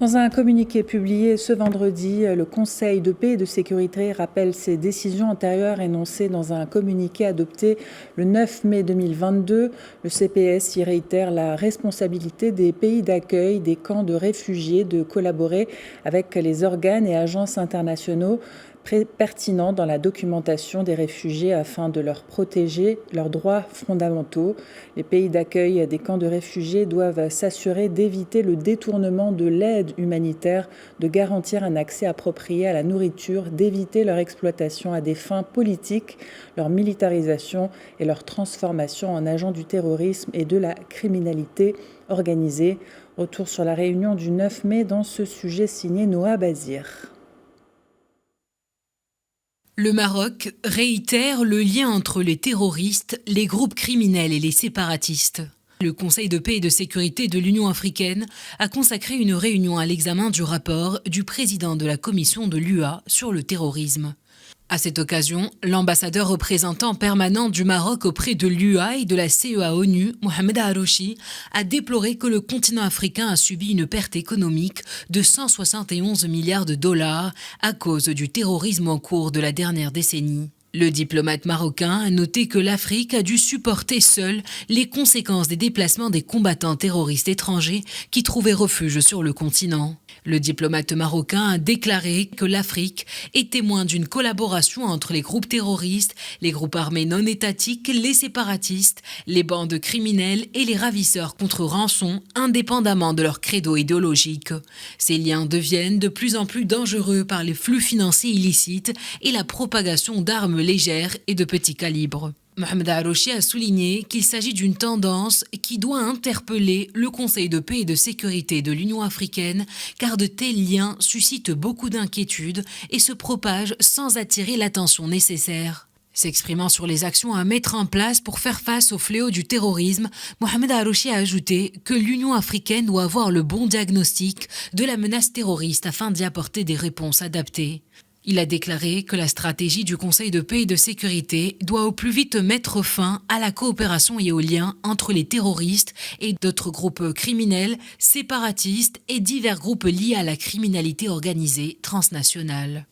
Dans un communiqué publié ce vendredi, le Conseil de paix et de sécurité rappelle ses décisions antérieures énoncées dans un communiqué adopté le 9 mai 2022. Le CPS y réitère la responsabilité des pays d'accueil des camps de réfugiés de collaborer avec les organes et agences internationaux pertinents dans la documentation des réfugiés afin de leur protéger leurs droits fondamentaux. Les pays d'accueil des camps de réfugiés doivent s'assurer d'éviter le détournement de l'aide humanitaire, de garantir un accès approprié à la nourriture, d'éviter leur exploitation à des fins politiques, leur militarisation et leur transformation en agents du terrorisme et de la criminalité organisée. Retour sur la réunion du 9 mai dans ce sujet signé Noa Bazir. Le Maroc réitère le lien entre les terroristes, les groupes criminels et les séparatistes. Le Conseil de paix et de sécurité de l'Union africaine a consacré une réunion à l'examen du rapport du président de la commission de l'UA sur le terrorisme. À cette occasion, l'ambassadeur représentant permanent du Maroc auprès de l'UA et de la CEA-ONU, Mohamed Harouchi, a déploré que le continent africain a subi une perte économique de 171 milliards de dollars à cause du terrorisme en cours de la dernière décennie. Le diplomate marocain a noté que l'Afrique a dû supporter seule les conséquences des déplacements des combattants terroristes étrangers qui trouvaient refuge sur le continent. Le diplomate marocain a déclaré que l'Afrique est témoin d'une collaboration entre les groupes terroristes, les groupes armés non étatiques, les séparatistes, les bandes criminelles et les ravisseurs contre rançon, indépendamment de leur credo idéologique. Ces liens deviennent de plus en plus dangereux par les flux financiers illicites et la propagation d'armes légères et de petit calibre. Mohamed Harouchi a souligné qu'il s'agit d'une tendance qui doit interpeller le Conseil de paix et de sécurité de l'Union africaine, car de tels liens suscitent beaucoup d'inquiétudes et se propagent sans attirer l'attention nécessaire. S'exprimant sur les actions à mettre en place pour faire face au fléau du terrorisme, Mohamed Harouchi a ajouté que l'Union africaine doit avoir le bon diagnostic de la menace terroriste afin d'y apporter des réponses adaptées. Il a déclaré que la stratégie du Conseil de paix et de sécurité doit au plus vite mettre fin à la coopération et aux liens entre les terroristes et d'autres groupes criminels, séparatistes et divers groupes liés à la criminalité organisée transnationale.